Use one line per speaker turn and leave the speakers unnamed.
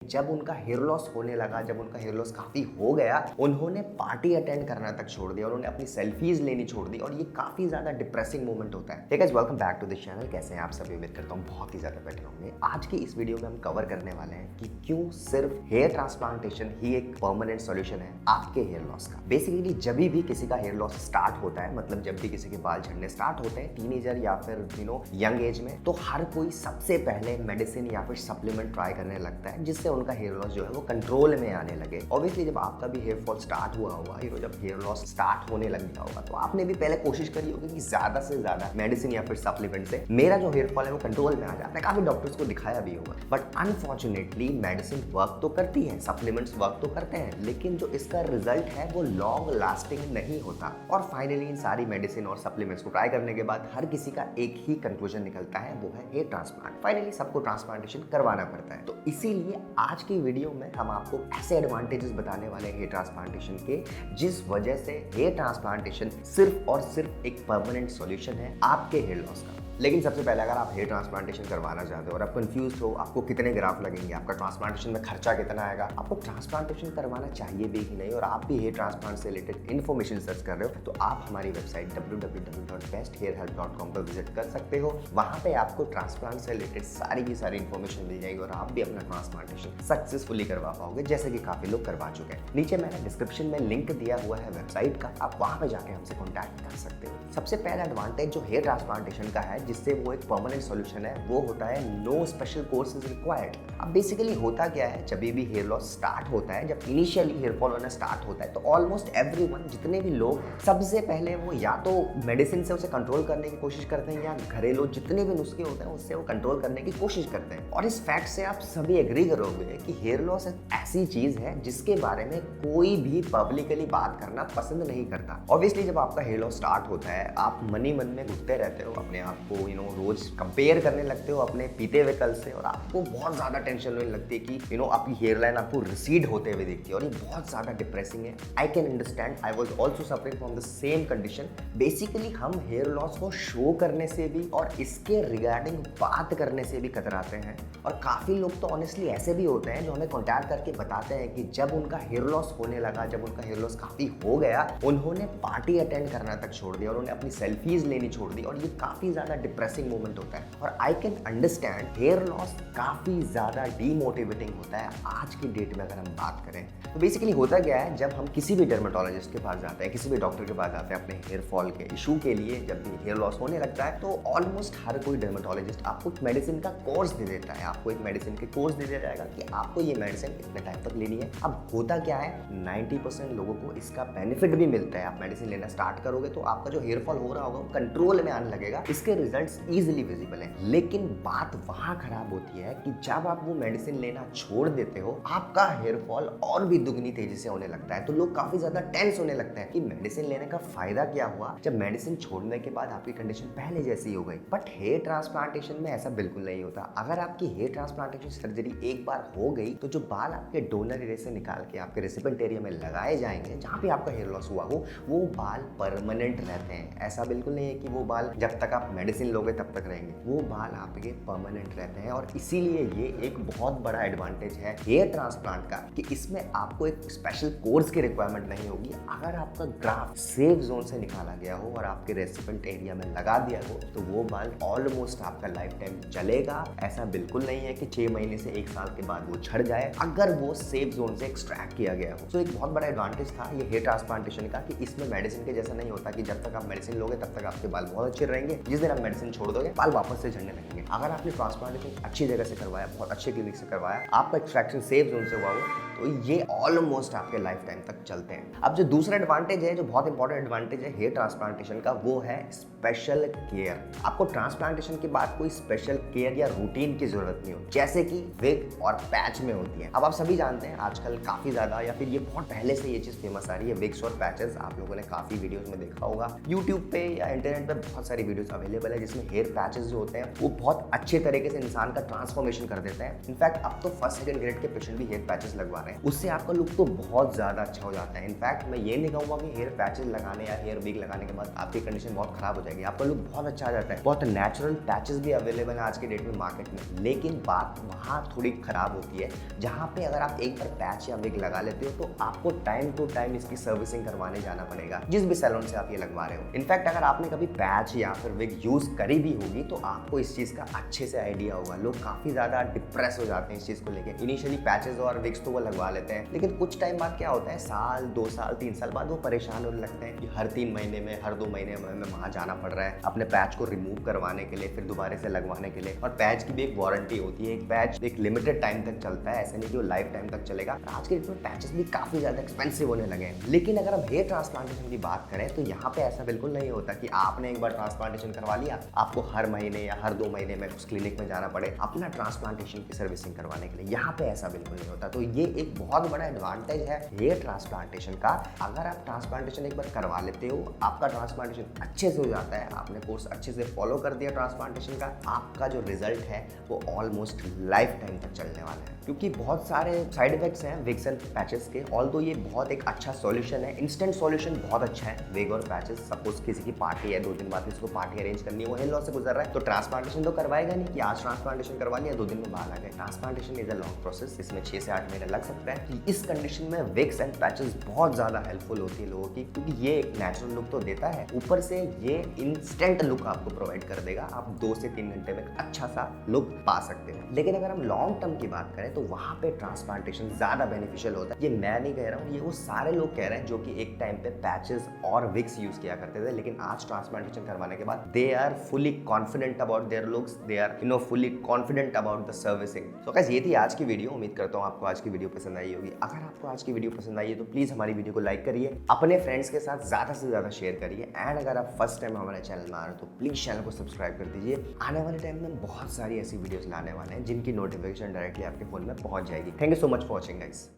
जब उनका hair loss होने लगा, जब उनका हेयर लॉस काफी हो गया, उन्होंने पार्टी अटेंड करना तक छोड़ दिया, उन्होंने अपनी सेल्फीज लेनी छोड़ दी और ये काफी ज्यादा डिप्रेसिंग मोमेंट होता है। Guys, welcome back to this channel. कैसे हैं आप सभी? उम्मीद करता हूँ बहुत ही ज्यादा बेटर होंगे। आज की इस वीडियो में हम कवर करने वाले हैं कि क्यों सिर्फ हेयर ट्रांसप्लांटेशन ही एक परमानेंट सॉल्यूशन है आपके हेयर लॉस का। बेसिकली जब भी किसी का हेयर लॉस स्टार्ट होता है, मतलब जब भी किसी के बाल झड़ने स्टार्ट होते हैं टीनेजर या फिर यंग एज में, तो हर कोई सबसे पहले मेडिसिन या फिर सप्लीमेंट ट्राई करने लगता है जिससे उनका हेयर लॉस जो है वो कंट्रोल में आने लगे। ऑब्वियसली जब आपका भी हेयर फॉल स्टार्ट हुआ होगा, जब हेयर लॉस स्टार्ट होने लग गया होगा, तो आपने भी पहले कोशिश करी होगी कि ज्यादा से ज्यादा मेडिसिन या फिर सप्लीमेंट से मेरा जो हेयर फॉल है वो कंट्रोल में आ जाए। आपने काफी डॉक्टर्स को दिखाया भी होगा, बट अनफॉर्चुनेटली मेडिसिन वर्क तो करती है, सप्लीमेंट्स वर्क तो करते हैं, लेकिन जो इसका रिजल्ट है वो लॉन्ग लास्टिंग नहीं होता। और फाइनली इन सारी मेडिसिन और सप्लीमेंट्स को ट्राई करने के बाद हर किसी का एक ही कंक्लूजन निकलता है, वो है हेयर ट्रांसप्लांट। फाइनली सबको ट्रांसप्लांटेशन करवाना पड़ता है। तो इसीलिए आज की वीडियो में हम आपको ऐसे एडवांटेजेस बताने वाले हैं हेयर ट्रांसप्लांटेशन के, जिस वजह से हेयर ट्रांसप्लांटेशन सिर्फ और सिर्फ एक परमानेंट सॉल्यूशन है आपके हेयर लॉस का। लेकिन सबसे पहले अगर आप हेयर ट्रांसप्लांटेशन करवाना चाहते हो और आप कंफ्यूज हो, आपको कितने ग्राफ लगेंगे, आपका ट्रांसप्लांटेशन में खर्चा कितना आएगा, आपको ट्रांसप्लांटेशन करवाना चाहिए भी कि नहीं, और आप भी हेयर ट्रांसप्लांट से रिलेटेड इन्फॉर्मेशन सर्च कर रहे हो, तो आप हमारी वेबसाइट www.besthairhelp.com पर विजिट कर सकते हो। वहां पे आपको ट्रांसप्लांट से रिलेटेड सारी की सारी इन्फॉर्मेशन मिल जाएगी और आप भी अपना ट्रांसप्लांटेशन सक्सेसफुली करवा पाओगे, जैसे कि काफी लोग करवा चुके हैं। नीचे मैंने डिस्क्रिप्शन में लिंक दिया हुआ है वेबसाइट का, आप वहां पे जाके हमसे कॉन्टैक्ट कर सकते हो। सबसे पहला एडवांटेज जो हेयर ट्रांसप्लांटेशन का है, जिससे वो एक परमानेंट सॉल्यूशन है, वो होता है no special course is required. अब बेसिकली होता क्या है, जब भी हेयर लॉस स्टार्ट होता है, जब इनिशियली हेयर फॉल होना स्टार्ट होता है, तो ऑलमोस्ट एवरीवन, जितने भी लोग, सबसे पहले वो या तो मेडिसिन से उसे कंट्रोल करने की कोशिश करते हैं या घरेलू जितने भी नुस्खे होते हैं उससे वो कंट्रोल करने की कोशिश करते हैं। और इस फैक्ट से आप सभी एग्री करोगे कि हेयर लॉस एक ऐसी चीज है जिसके बारे में कोई भी पब्लिकली बात करना पसंद नहीं करता। ऑब्वियसली जब आपका हेयर लॉस स्टार्ट होता है, आप मन ही मन में घुटते रहते हो, अपने आप को रोज कंपेयर करने लगते हो अपने पीते हुए कल से, और आपको बहुत ज्यादा टेंशन होने लगती है कि आपकी हेयर लाइन आपको रिसीड होते हुए दिखती है, और ये बहुत ज्यादा डिप्रेसिंग है। आई can understand, I was also suffering from the same condition. Basically हम हेयर लॉस को शो करने से भी और इसके रिगार्डिंग बात करने से भी कतराते हैं, और काफी लोग तो ऑनेस्टली ऐसे भी होते हैं जो हमें कॉन्टैक्ट करके बताते हैं कि जब उनका हेयर लॉस होने लगा, जब उनका हेयर लॉस काफी हो गया, उन्होंने पार्टी अटेंड करना तक छोड़ दिया, उन्होंने अपनी सेल्फीज लेनी छोड़ दी, और ये काफी ज्यादा डिप्रेसिंग मोमेंट होता है। और I can understand, hair loss काफी ज्यादा डीमोटिवेटिंग होता है आज की डेट में अगर हम बात करें। तो बेसिकली होता क्या है, जब हम किसी भी डर्मेटोलॉजिस्ट के पास जाते हैं, किसी भी डॉक्टर के पास जाते हैं अपने हेयर फॉल के इशू के लिए, जब भी हेयर लॉस होने लगता है, तो ऑलमोस्ट हर कोई डर्मेटोलॉजिस्ट आपको मेडिसिन का कोर्स दे देता है। आपको एक मेडिसिन के कोर्स दे दिया जाएगा कि आपको ये मेडिसिन इतने टाइम तक लेनी है। अब होता क्या है, 90% लोगों को इसका बेनिफिट भी मिलता है। आप मेडिसिन लेना स्टार्ट करोगे तो आपका जो हेयर फॉल हो रहा होगा वो कंट्रोल में आने लगेगा, इसके रिजल्ट्स इजीली विजिबल है। लेकिन बात वहां खराब होती है कि जब आप वो मेडिसिन लेना छोड़ देते हो, आपका हेयर फॉल और भी दुगनी तेजी से होने लगता है। तो लोग काफी ज्यादा टेंस होने लगते हैं कि मेडिसिन लेने का फायदा क्या हुआ, जब मेडिसिन छोड़ने के बाद आपकी कंडीशन पहले जैसी हो गई। बट हेयर ट्रांसप्लांटेशन में ऐसा बिल्कुल नहीं होता। अगर आपकी हेयर ट्रांसप्लांटेशन सर्जरी एक बार हो गई, तो जो बाल आपके डोनर एरिया से निकाल के आपके रेसिपिएंट एरिया में लगाए जाएंगे, जहां पे आपका हेयर लॉस हुआ हो, वो बाल परमानेंट रहते हैं। ऐसा बिल्कुल नहीं है कि वो बाल जब तक आप मेडिसिन लोगे तब तक रहेंगे, वो बाल आपके परमानेंट रहते हैं। और इसीलिए ये एक बहुत बड़ा एडवांटेज है हेयर ट्रांसप्लांट का, कि इसमें आपको एक स्पेशल कोर्स की रिक्वायरमेंट नहीं होगी। अगर आपका ग्राफ सेफ जोन से निकाला गया हो और आपके रेसिपिएंट एरिया में लगा दिया हो, तो वो बाल ऑलमोस्ट आपका लाइफ टाइम चलेगा। ऐसा बिल्कुल नहीं है कि 6 महीने से 1 साल के बाद वो झड़ जाए, अगर वो सेफ जोन से एक्सट्रैक्ट किया गया हो। तो एक बहुत बड़ा एडवांटेज था ये हेयर ट्रांसप्लांटेशन का, कि इसमें मेडिसिन के जैसा नहीं होता कि जब तक आप मेडिसिन लोगे तब तक आपके बाल बहुत अच्छे रहेंगे, जिस दिन आप मेडिसिन छोड़ दोगे बाल वापस से झड़ने लगेंगे। अगर आपने ट्रांसप्लांटेशन अच्छी जगह से करवाया, बहुत अच्छे क्लिनिक से करवाया, आपका एक्सट्रैक्शन सेफ जोन से हुआ हो, तो ये ऑलमोस्ट आपके लाइफ टाइम तक चलते हैं। अब जो दूसरा एडवांटेज है, जो बहुत इंपॉर्टेंट एडवांटेज है हेयर ट्रांसप्लांटेशन का, वो है स्पेशल केयर। आपको ट्रांसप्लांटेशन के बाद कोई स्पेशल केयर या रूटीन की जरूरत नहीं होती, जैसे कि विग और पैच में होती है। अब आप सभी जानते हैं आजकल काफी ज्यादा, या फिर ये बहुत पहले से ये चीज फेमस आ रही है, विग्स और पैचेस। आप लोगों ने काफी वीडियोस में देखा होगा, यूट्यूब पे या इंटरनेट पे बहुत सारी वीडियोस अवेलेबल है, जिसमें हेयर पैचेस जो होते हैं वो बहुत अच्छे तरीके से इंसान का ट्रांसफॉर्मेशन कर देते हैं। इनफैक्ट अब तो फर्स्ट सेकंड ग्रेड के पेशेंट भी हेयर पैचेस लगवा रहे हैं, उससे आपका लुक तो बहुत ज्यादा अच्छा हो जाता है। इनफैक्ट मैं ये नहीं कहूंगा कि हेयर पैचेस लगाने या हेयर विग लगाने के बाद आपकी कंडीशन बहुत खराब हो जाएगी, आपका लुक बहुत अच्छा आ जाता है। बहुत नेचुरल पैचेस भी अवेलेबल है आज के डेट में मार्केट में, लेकिन बात वहाँ थोड़ी खराब होती है जहाँ पे अगर आप एक बार पैच या विग लगा लेते हो तो आपको टाइम टू टाइम इसकी सर्विसिंग करवाने जाना पड़ेगा, जिस भी सैलून से आप ये लगवा रहे हो। इनफैक्ट अगर आपने कभी पैच या फिर विग यूज करी भी होगी तो आपको इस चीज का अच्छे से आइडिया होगा। लोग काफी ज्यादा डिप्रेस हो जाते हैं इस चीज को लेकर। इनिशियली पैचेस और विग्स तो वो लगवा लेते हैं, लेकिन कुछ टाइम बाद क्या होता है, साल 2 साल 3 साल बाद वो परेशान होने लगते हैं कि हर 3 महीने में, हर 2 महीने में वहां जाना पड़ रहा है अपने पैच को रिमूव करवाने के लिए, फिर दोबारा से लगवाने के लिए। और पैच की भी एक वारंटी होती है, एक पैच एक लिमिटेड टाइम तक चलता है, ऐसे नहीं कि वो लाइफ टाइम तक चलेगा। आज के डेट में पैचेस भी काफी ज्यादा एक्सपेंसिव होने लगे हैं। लेकिन अगर हम हेयर ट्रांसप्लांटेशन की बात करें तो यहाँ पे ऐसा बिल्कुल नहीं होता कि आपने एक बार ट्रांसप्लांटेशन करवा लिया, आपको हर महीने या हर 2 महीने में उस क्लिनिक में जाना पड़े अपना ट्रांसप्लांटेशन की सर्विसिंग करवाने के लिए। यहाँ पे ऐसा बिल्कुल नहीं होता। तो ये एक बहुत बड़ा एडवांटेज है हेयर ट्रांसप्लांटेशन का। अगर आप ट्रांसप्लांटेशन एक बार करवा लेते हो, आपका ट्रांसप्लांटेशन अच्छे से हो जाता है, आपने कोर्स अच्छे से फॉलो कर दिया ट्रांसप्लांटेशन का, आपका जो रिजल्ट है वो ऑलमोस्ट लाइफ टाइम तक चलने वाला है। क्योंकि बहुत सारे साइड इफेक्ट्स हैं विग्स एंड पैचेस के, ऑल्दो ये बहुत एक अच्छा सॉल्यूशन है, इंस्टेंट सॉल्यूशन बहुत अच्छा है विग और पैचेस। सपोज किसी की पार्टी है, 2 दिन बाद किसी को पार्टी अरेंज करनी है, वो हेयर लॉस से गुजर रहा है, तो ट्रांसप्लांटेशन तो करवाएगा नहीं कि आज ट्रांसप्लांटेशन करवा लिया 2 दिन में बाहर आ गए। Transplantation is a long process, इसमें 6 से 8 महीने लग सकता है। इस कंडीशन में विग्स एंड पैचेस बहुत ज्यादा हेल्पफुल होती है लोगों की, क्योंकि ये एक नेचुरल लुक तो देता है, ऊपर से ये इंस्टेंट लुक आपको प्रोवाइड कर देगा। आप 2 से 3 घंटे में अच्छा सा लुक पा सकते हो। लेकिन अगर हम लॉन्ग टर्म की बात करें तो वहां पे ट्रांसप्लांटेशन ज्यादा बेनिफिशियल होता है। ये मैं नहीं कह रहा हूँ, ये वो सारे लोग कह रहे हैं जो कि एक टाइम पे पैचेस और विग्स यूज किया करते थे, लेकिन आज ट्रांसप्लांटेशन करवाने के बाद they are fully confident about their looks, they are fully confident about the servicing. So guys, ये थी आज की वीडियो। उम्मीद करता हूँ आपको आज की वीडियो पसंद आई होगी। अगर आपको आज की वीडियो पसंद आई है तो प्लीज हमारी वीडियो को लाइक करिए, अपने फ्रेंड्स के साथ ज्यादा से ज्यादा शेयर करिए, एंड अगर आप फर्स्ट टाइम हमारे चैनल में आ रहे हो तो प्लीज चैनल को सब्सक्राइब कर दीजिए। आने वाले टाइम में बहुत सारी ऐसी वीडियोस लाने वाले हैं जिनकी नोटिफिकेशन डायरेक्टली आपके फोन में पहुंच जाएगी। Thank you so much for watching guys.